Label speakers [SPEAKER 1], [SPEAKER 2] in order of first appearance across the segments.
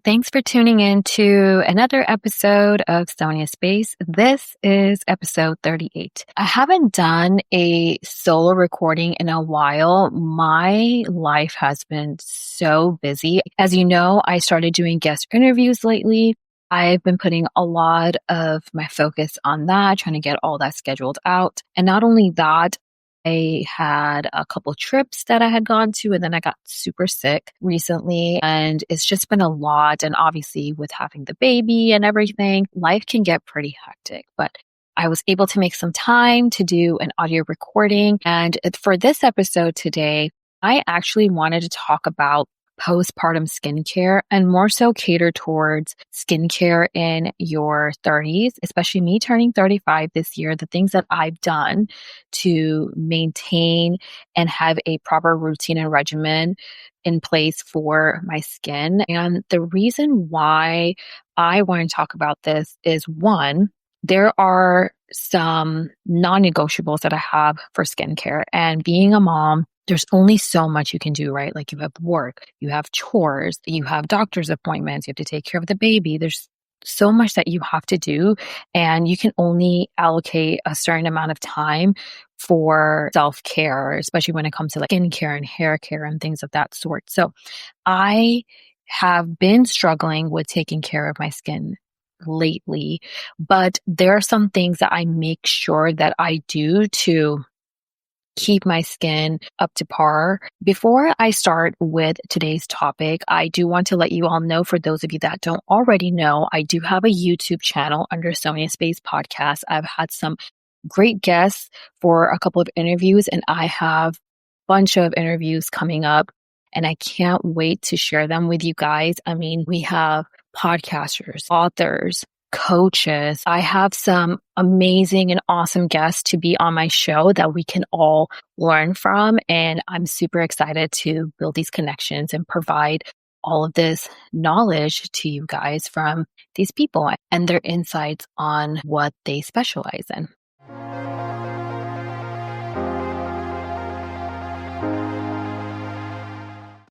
[SPEAKER 1] Thanks for tuning in to another episode of Sonia Space. This is episode 38. I haven't done a solo recording in a while. My life has been so busy. As you know, I started doing guest interviews lately. I've been putting a lot of my focus on that, trying to get all that scheduled out. And not only that, I had a couple trips that I had gone to, and then I got super sick recently, and it's just been a lot. And obviously with having the baby and everything, life can get pretty hectic, but I was able to make some time to do an audio recording. And for this episode today, I actually wanted to talk about postpartum skincare and more so cater towards skincare in your 30s, especially me turning 35 this year, the things that I've done to maintain and have a proper routine and regimen in place for my skin. And the reason why I want to talk about this is one, there are some non-negotiables that I have for skincare, and being a mom, there's only so much you can do, right? Like you have work, you have chores, you have doctor's appointments, you have to take care of the baby. There's so much that you have to do, and you can only allocate a certain amount of time for self-care, especially when it comes to like skincare and hair care and things of that sort. So I have been struggling with taking care of my skin lately, but there are some things that I make sure that I do to keep my skin up to par. Before I start with today's topic, I do want to let you all know, for those of you that don't already know, I do have a YouTube channel under Soniasspacepodcast. I've had some great guests for a couple of interviews, and I have a bunch of interviews coming up, and I can't wait to share them with you guys. I mean, we have podcasters, authors, coaches. I have some amazing and awesome guests to be on my show that we can all learn from. And I'm super excited to build these connections and provide all of this knowledge to you guys from these people and their insights on what they specialize in.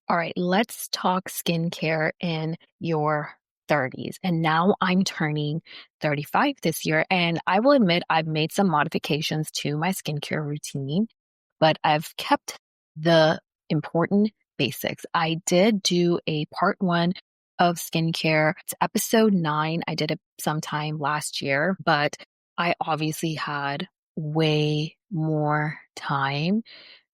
[SPEAKER 1] All right, let's talk skincare in your 30s. And now I'm turning 35 this year. And I will admit I've made some modifications to my skincare routine, but I've kept the important basics. I did do a part 1 of skincare. It's episode 9. I did it sometime last year, but I obviously had way more time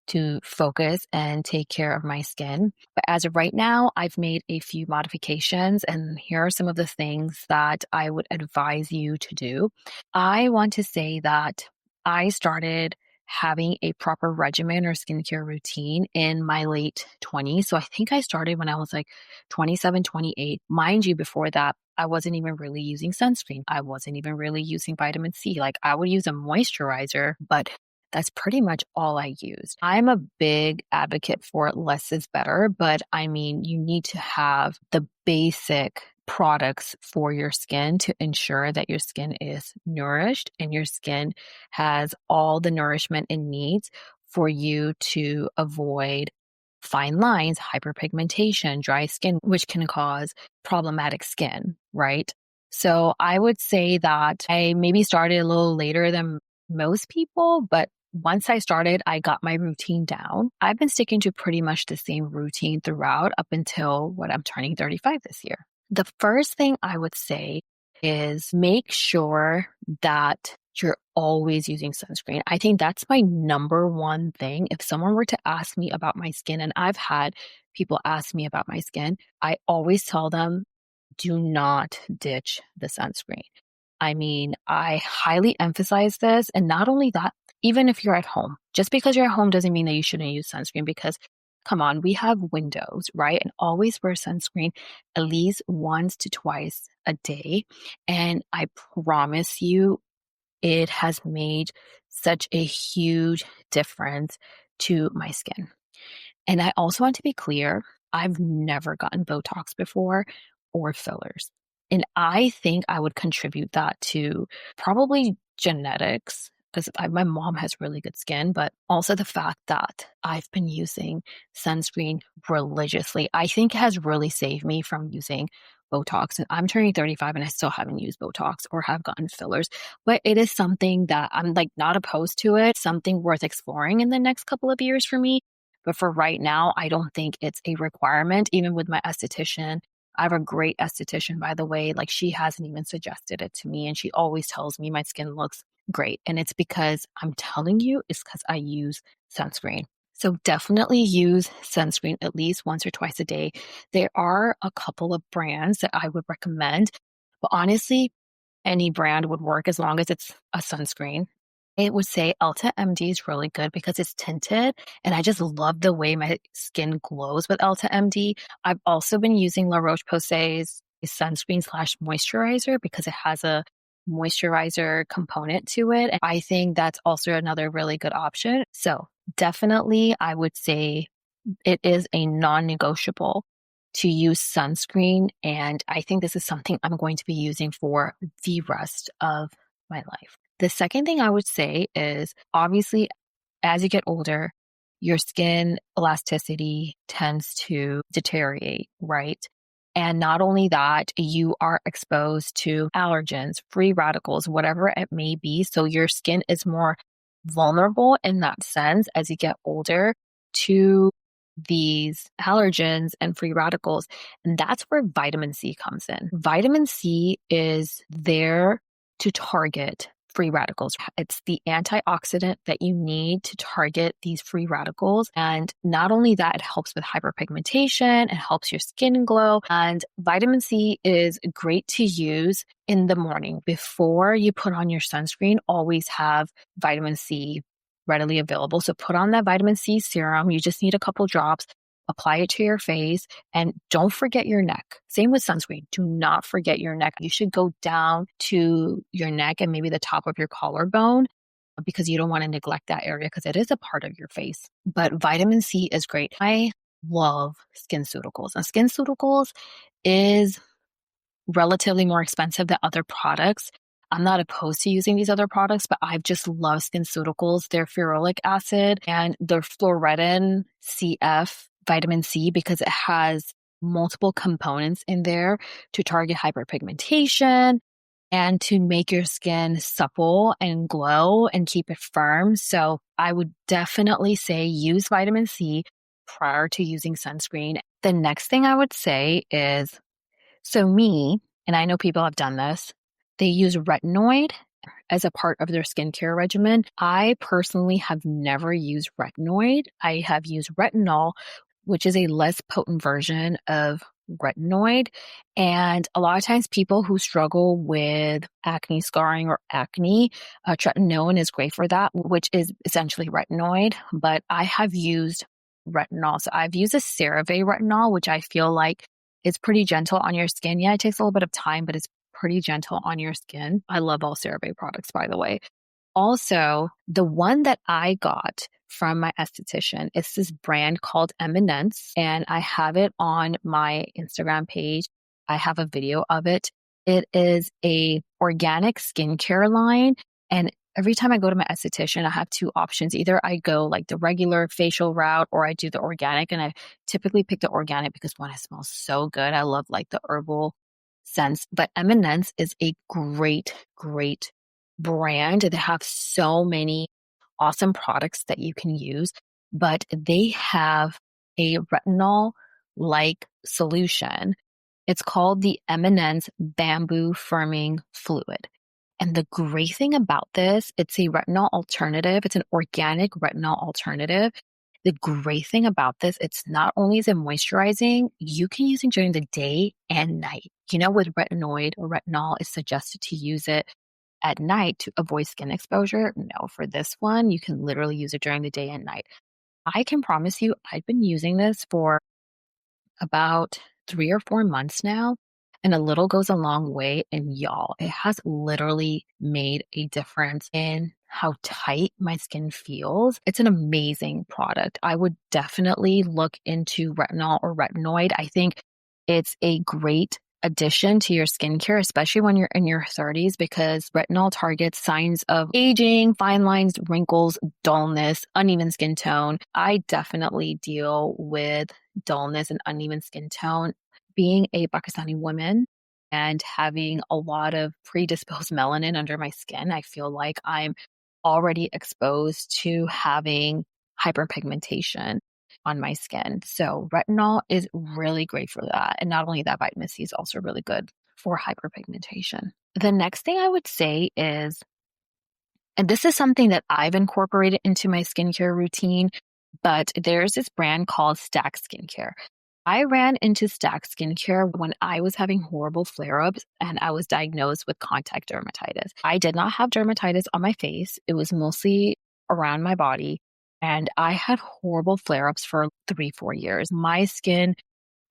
[SPEAKER 1] to focus and take care of my skin. But as of right now, I've made a few modifications, and here are some of the things that I would advise you to do. I want to say that I started having a proper regimen or skincare routine in my late 20s. So I think I started when I was like 27, 28. Mind you, before that, I wasn't even really using sunscreen. I wasn't even really using vitamin C. Like I would use a moisturizer, but that's pretty much all I used. I'm a big advocate for less is better, but I mean, you need to have the basic products for your skin to ensure that your skin is nourished and your skin has all the nourishment it needs for you to avoid fine lines, hyperpigmentation, dry skin, which can cause problematic skin, right? So I would say that I maybe started a little later than most people, but once I started, I got my routine down. I've been sticking to pretty much the same routine throughout up until what I'm turning 35 this year. The first thing I would say is make sure that you're always using sunscreen. I think that's my number one thing. If someone were to ask me about my skin, and I've had people ask me about my skin, I always tell them, do not ditch the sunscreen. I mean, I highly emphasize this. And not only that, even if you're at home, just because you're at home doesn't mean that you shouldn't use sunscreen, because come on, we have windows, right? And always wear sunscreen at least once to twice a day. And I promise you, it has made such a huge difference to my skin. And I also want to be clear, I've never gotten Botox before or fillers. And I think I would contribute that to probably genetics, because my mom has really good skin, but also the fact that I've been using sunscreen religiously, I think has really saved me from using Botox, and I'm turning 35 and I still haven't used Botox or have gotten fillers, but it is something that I'm like not opposed to it, something worth exploring in the next couple of years for me. But for right now, I don't think it's a requirement, even with my esthetician. I have a great esthetician, by the way. Like, she hasn't even suggested it to me, and she always tells me my skin looks great. And it's because I'm telling you, it's because I use sunscreen. So definitely use sunscreen at least once or twice a day. There are a couple of brands that I would recommend, but honestly, any brand would work as long as it's a sunscreen. I would say Elta MD is really good because it's tinted, and I just love the way my skin glows with Elta MD. I've also been using La Roche-Posay's sunscreen slash moisturizer because it has a moisturizer component to it. And I think that's also another really good option. So definitely, I would say it is a non-negotiable to use sunscreen. And I think this is something I'm going to be using for the rest of my life. The second thing I would say is obviously, as you get older, your skin elasticity tends to deteriorate, right? And not only that, you are exposed to allergens, free radicals, whatever it may be. So your skin is more vulnerable in that sense as you get older to these allergens and free radicals. And that's where vitamin C comes in. Vitamin C is there to target free radicals. It's the antioxidant that you need to target these free radicals. And not only that, it helps with hyperpigmentation, it helps your skin glow. And vitamin C is great to use in the morning. Before you put on your sunscreen, always have vitamin C readily available. So put on that vitamin C serum. You just need a couple drops. Apply it to your face, and don't forget your neck. Same with sunscreen. Do not forget your neck. You should go down to your neck and maybe the top of your collarbone because you don't want to neglect that area because it is a part of your face. But vitamin C is great. I love SkinCeuticals. Now, SkinCeuticals is relatively more expensive than other products. I'm not opposed to using these other products, but I've just loved SkinCeuticals, their ferulic acid and their fluoretin CF vitamin C because it has multiple components in there to target hyperpigmentation and to make your skin supple and glow and keep it firm. So I would definitely say use vitamin C prior to using sunscreen. The next thing I would say is, so me, and I know people have done this, they use retinoid as a part of their skincare regimen. I personally have never used retinoid. I have used retinol, which is a less potent version of retinoid. And a lot of times people who struggle with acne scarring or acne, tretinoin is great for that, which is essentially retinoid. But I have used retinol. So I've used a CeraVe retinol, which I feel like is pretty gentle on your skin. Yeah, it takes a little bit of time, but it's pretty gentle on your skin. I love all CeraVe products, by the way. Also, the one that I got from my esthetician is this brand called Eminence, and I have it on my Instagram page. I have a video of it. It is a organic skincare line, and every time I go to my esthetician, I have two options. Either I go like the regular facial route or I do the organic, and I typically pick the organic because one, it smells so good. I love like the herbal scents, but Eminence is a great, great brand. They have so many awesome products that you can use, but they have a retinol-like solution. It's called the Eminence Bamboo Firming Fluid. And the great thing about this, it's a retinol alternative. It's an organic retinol alternative. The great thing about this, it's not only is it moisturizing, you can use it during the day and night. You know, with retinoid or retinol, it's suggested to use it at night to avoid skin exposure. No, for this one, you can literally use it during the day and night. I can promise you, I've been using this for about 3 or 4 months now, and a little goes a long way. And y'all, it has literally made a difference in how tight my skin feels. It's an amazing product. I would definitely look into retinol or retinoid. I think it's a great addition to your skincare, especially when you're in your 30s, because retinol targets signs of aging, fine lines, wrinkles, dullness, uneven skin tone. I definitely deal with dullness and uneven skin tone being a Pakistani woman and having a lot of predisposed melanin under my skin, I feel like I'm already exposed to having hyperpigmentation on my skin. So retinol is really great for that. And not only that, vitamin C is also really good for hyperpigmentation. The next thing I would say is, and this is something that I've incorporated into my skincare routine, but there's this brand called Stack Skincare. I ran into Stack Skincare when I was having horrible flare ups and I was diagnosed with contact dermatitis. I did not have dermatitis on my face, it was mostly around my body. And I had horrible flare ups for 3, 4 years. My skin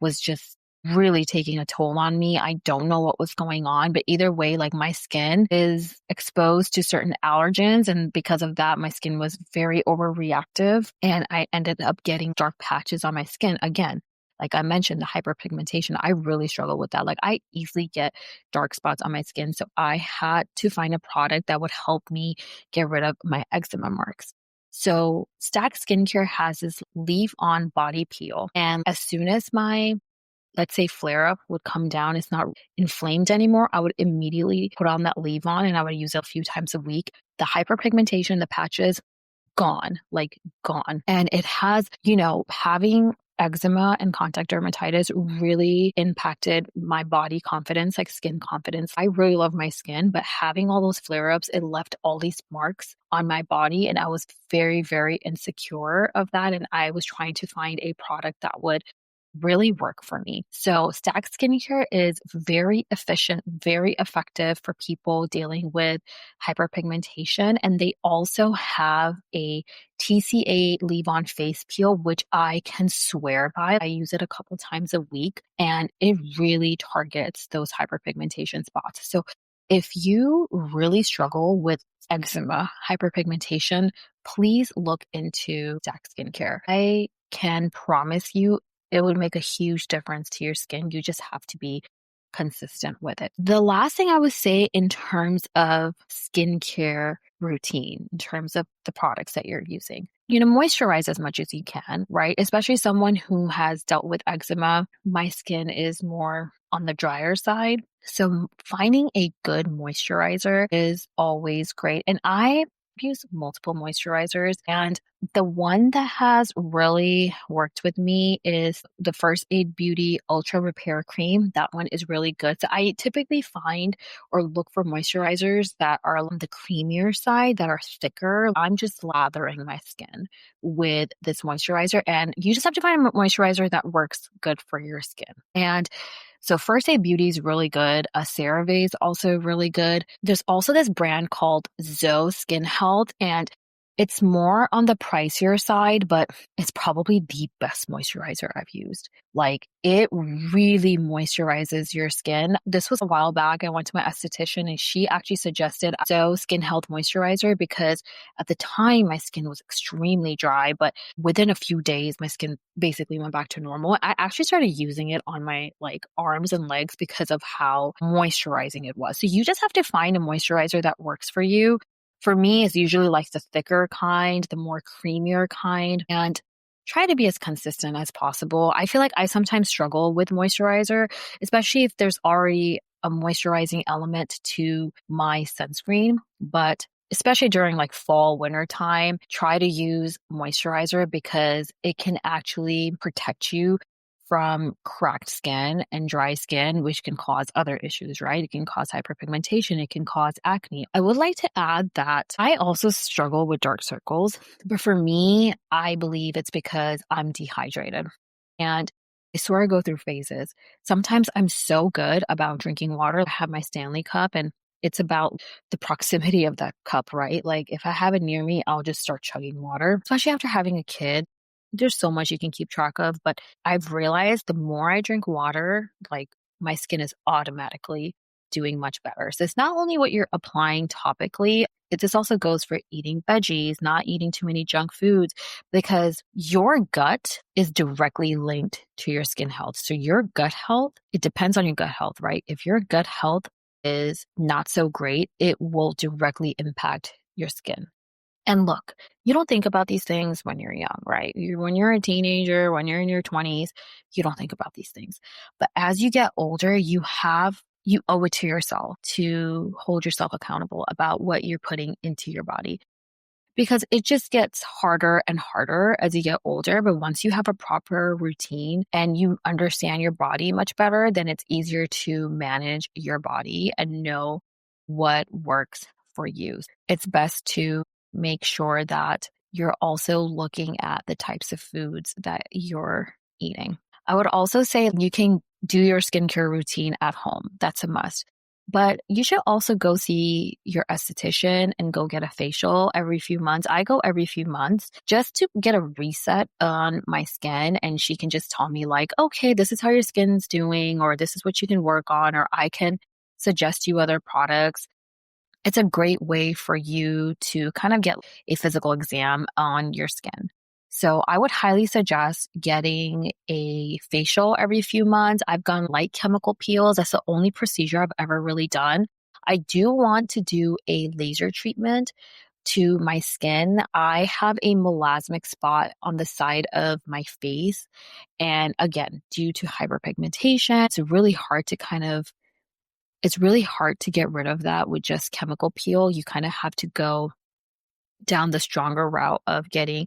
[SPEAKER 1] was just really taking a toll on me. I don't know what was going on, but either way, like my skin is exposed to certain allergens. And because of that, my skin was very overreactive and I ended up getting dark patches on my skin again. Like I mentioned, the hyperpigmentation, I really struggle with that. Like I easily get dark spots on my skin. So I had to find a product that would help me get rid of my eczema marks. So Stack Skincare has this leave on body peel. And as soon as my, let's say, flare up would come down, it's not inflamed anymore, I would immediately put on that leave on and I would use it a few times a week. The hyperpigmentation, the patches, gone, like gone. And it has, having eczema and contact dermatitis really impacted my body confidence, like skin confidence. I really love my skin, but having all those flare ups, it left all these marks on my body. And I was very, very insecure of that. And I was trying to find a product that would really work for me. So Stack Skincare is very efficient, very effective for people dealing with hyperpigmentation. And they also have a TCA leave-on face peel, which I can swear by. I use it a couple times a week and it really targets those hyperpigmentation spots. So if you really struggle with eczema, hyperpigmentation, please look into Stack Skincare. I can promise you it would make a huge difference to your skin. You just have to be consistent with it. The last thing I would say in terms of skincare routine, in terms of the products that you're using, moisturize as much as you can, right? Especially someone who has dealt with eczema. My skin is more on the drier side. So finding a good moisturizer is always great. And I use multiple moisturizers, and the one that has really worked with me is the First Aid Beauty Ultra Repair Cream. That one is really good. So I typically find or look for moisturizers that are on the creamier side, that are thicker. I'm just lathering my skin with this moisturizer, and you just have to find a moisturizer that works good for your skin. And so First Aid Beauty is really good. CeraVe is also really good. There's also this brand called Zoe Skin Health, and it's more on the pricier side, but it's probably the best moisturizer I've used. Like it really moisturizes your skin. This was a while back. I went to my esthetician and she actually suggested Zoe Skin Health Moisturizer because at the time my skin was extremely dry, but within a few days my skin basically went back to normal. I actually started using it on my arms and legs because of how moisturizing it was. So you just have to find a moisturizer that works for you. For me, it's usually like the thicker kind, the more creamier kind, and try to be as consistent as possible. I feel like I sometimes struggle with moisturizer, especially if there's already a moisturizing element to my sunscreen. But especially during fall, winter time, try to use moisturizer because it can actually protect you from cracked skin and dry skin, which can cause other issues, right? It can cause hyperpigmentation. It can cause acne. I would like to add that I also struggle with dark circles, but for me, I believe it's because I'm dehydrated. And I swear I go through phases. Sometimes I'm so good about drinking water. I have my Stanley cup and it's about the proximity of that cup, right? Like if I have it near me, I'll just start chugging water, especially after having a kid. There's so much you can keep track of, but I've realized the more I drink water, my skin is automatically doing much better. So it's not only what you're applying topically, this also goes for eating veggies, not eating too many junk foods, because your gut is directly linked to your skin health. So your gut health, it depends on your gut health, right? If your gut health is not so great, it will directly impact your skin. And look, you don't think about these things when you're young, right? When you're a teenager, when you're in your 20s, you don't think about these things. But as you get older, you owe it to yourself to hold yourself accountable about what you're putting into your body because it just gets harder and harder as you get older. But once you have a proper routine and you understand your body much better, then it's easier to manage your body and know what works for you. It's best to make sure that you're also looking at the types of foods that you're eating. I would also say you can do your skincare routine at home. That's a must. But you should also go see your esthetician and go get a facial every few months. I go every few months just to get a reset on my skin. And she can just tell me, like, okay, this is how your skin's doing, or this is what you can work on, or I can suggest you other products. It's a great way for you to kind of get a physical exam on your skin. So I would highly suggest getting a facial every few months. I've done light chemical peels. That's the only procedure I've ever really done. I do want to do a laser treatment to my skin. I have a melasmic spot on the side of my face. And again, due to hyperpigmentation, it's really hard to get rid of that with just chemical peel. You kind of have to go down the stronger route of getting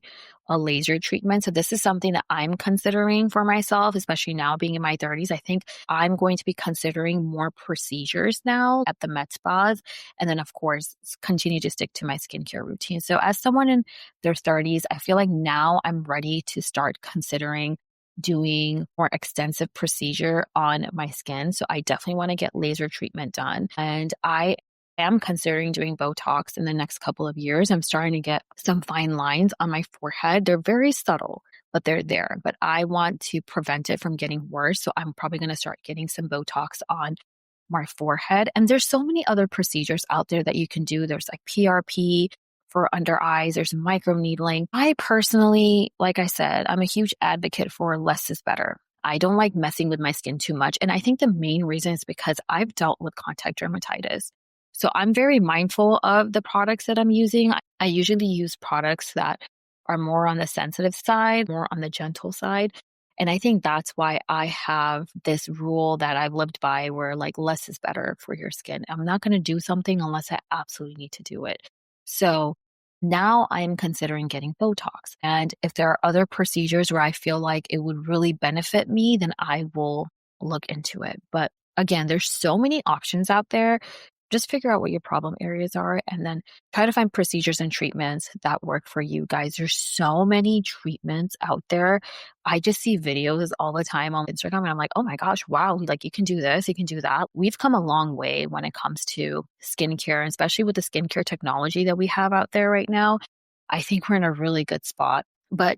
[SPEAKER 1] a laser treatment. So this is something that I'm considering for myself, especially now being in my 30s. I think I'm going to be considering more procedures now at the med spas. And then, of course, continue to stick to my skincare routine. So as someone in their 30s, I feel like now I'm ready to start considering doing more extensive procedure on my skin. So I definitely want to get laser treatment done. And I am considering doing Botox in the next couple of years. I'm starting to get some fine lines on my forehead. They're very subtle, but they're there. But I want to prevent it from getting worse. So I'm probably going to start getting some Botox on my forehead. And there's so many other procedures out there that you can do. There's like PRP for under eyes, there's microneedling. I personally, like I said, I'm a huge advocate for less is better. I don't like messing with my skin too much. And I think the main reason is because I've dealt with contact dermatitis. So I'm very mindful of the products that I'm using. I usually use products that are more on the sensitive side, more on the gentle side. And I think that's why I have this rule that I've lived by where like less is better for your skin. I'm not going to do something unless I absolutely need to do it. So now I'm considering getting Botox. And if there are other procedures where I feel like it would really benefit me, then I will look into it. But again, there's so many options out there. Just figure out what your problem areas are and then try to find procedures and treatments that work for you guys. There's so many treatments out there. I just see videos all the time on Instagram and I'm like, oh my gosh, wow, like you can do this, you can do that. We've come a long way when it comes to skincare, especially with the skincare technology that we have out there right now. I think we're in a really good spot. But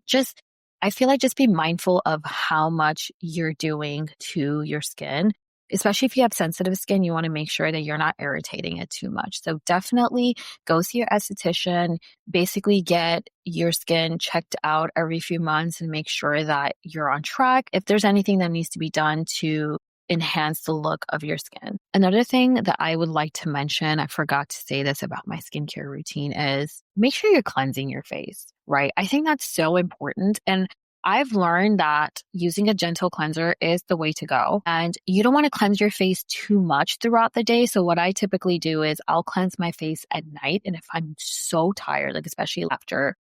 [SPEAKER 1] I feel like just be mindful of how much you're doing to your skin. Especially if you have sensitive skin, you want to make sure that you're not irritating it too much. So definitely go see your esthetician, basically get your skin checked out every few months and make sure that you're on track. If there's anything that needs to be done to enhance the look of your skin. Another thing that I would like to mention, I forgot to say this about my skincare routine, is make sure you're cleansing your face, right? I think that's so important. And I've learned that using a gentle cleanser is the way to go. And you don't want to cleanse your face too much throughout the day. So what I typically do is I'll cleanse my face at night. And if I'm so tired, like especially after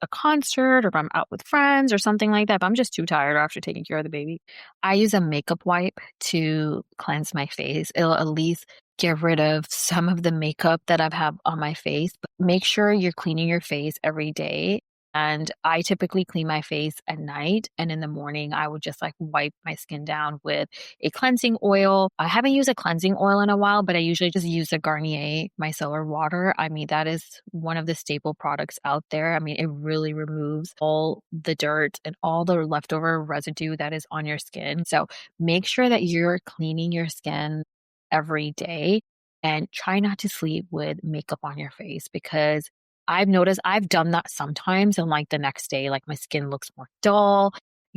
[SPEAKER 1] a concert or if I'm out with friends or something like that, if I'm just too tired after taking care of the baby, I use a makeup wipe to cleanse my face. It'll at least get rid of some of the makeup that I've had on my face. But make sure you're cleaning your face every day. And I typically clean my face at night. And in the morning, I would just like wipe my skin down with a cleansing oil. I haven't used a cleansing oil in a while, but I usually just use the Garnier micellar water. I mean, that is one of the staple products out there. I mean, it really removes all the dirt and all the leftover residue that is on your skin. So make sure that you're cleaning your skin every day and try not to sleep with makeup on your face because I've noticed I've done that sometimes and like the next day, like my skin looks more dull.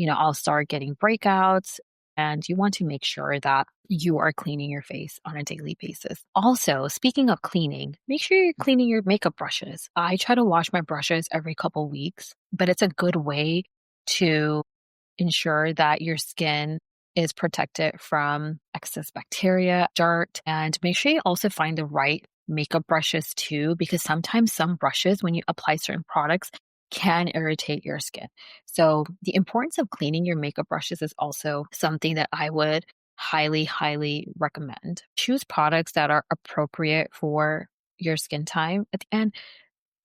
[SPEAKER 1] I'll start getting breakouts. and you want to make sure that you are cleaning your face on a daily basis. Also, speaking of cleaning, make sure you're cleaning your makeup brushes. I try to wash my brushes every couple weeks, but it's a good way to ensure that your skin is protected from excess bacteria, dirt, and make sure you also find the right makeup brushes too, because sometimes some brushes, when you apply certain products, can irritate your skin. So, the importance of cleaning your makeup brushes is also something that I would highly, highly recommend. Choose products that are appropriate for your skin type. And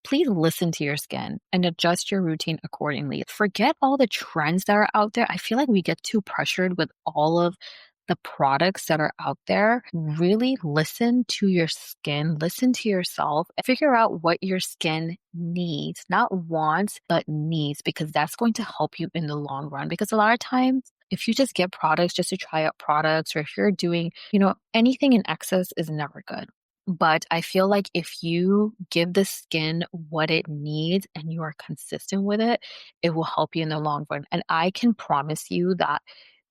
[SPEAKER 1] please listen to your skin and adjust your routine accordingly. Forget all the trends that are out there. I feel like we get too pressured with all of the products that are out there. Really listen to your skin, listen to yourself, and figure out what your skin needs, not wants, but needs, because that's going to help you in the long run. Because a lot of times, if you just get products just to try out products, or if you're doing, anything in excess is never good. But I feel like if you give the skin what it needs and you are consistent with it, it will help you in the long run. And I can promise you that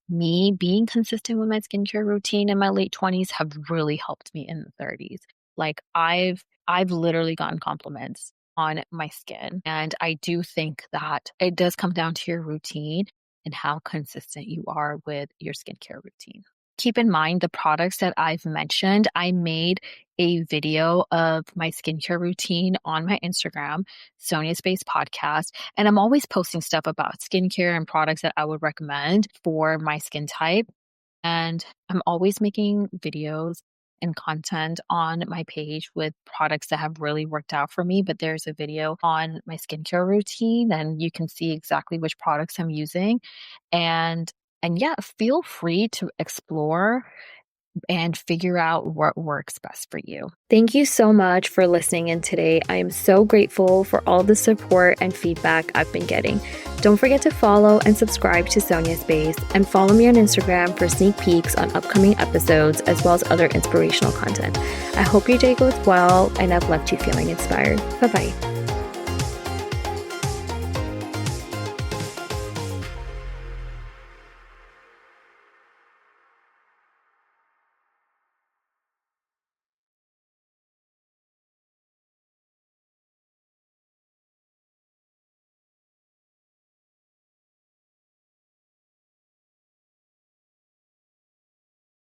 [SPEAKER 1] me being consistent with my skincare routine in my late 20s have really helped me in the 30s. Like I've literally gotten compliments on my skin. And I do think that it does come down to your routine and how consistent you are with your skincare routine. Keep in mind the products that I've mentioned. I made a video of my skincare routine on my Instagram, soniasspacepodcast, and I'm always posting stuff about skincare and products that I would recommend for my skin type. And I'm always making videos and content on my page with products that have really worked out for me. But there's a video on my skincare routine, and you can see exactly which products I'm using. And yeah, feel free to explore and figure out what works best for you. Thank you so much for listening in today. I am so grateful for all the support and feedback I've been getting. Don't forget to follow and subscribe to Sonia Space, and follow me on Instagram for sneak peeks on upcoming episodes as well as other inspirational content. I hope your day goes well, and I've left you feeling inspired. Bye-bye.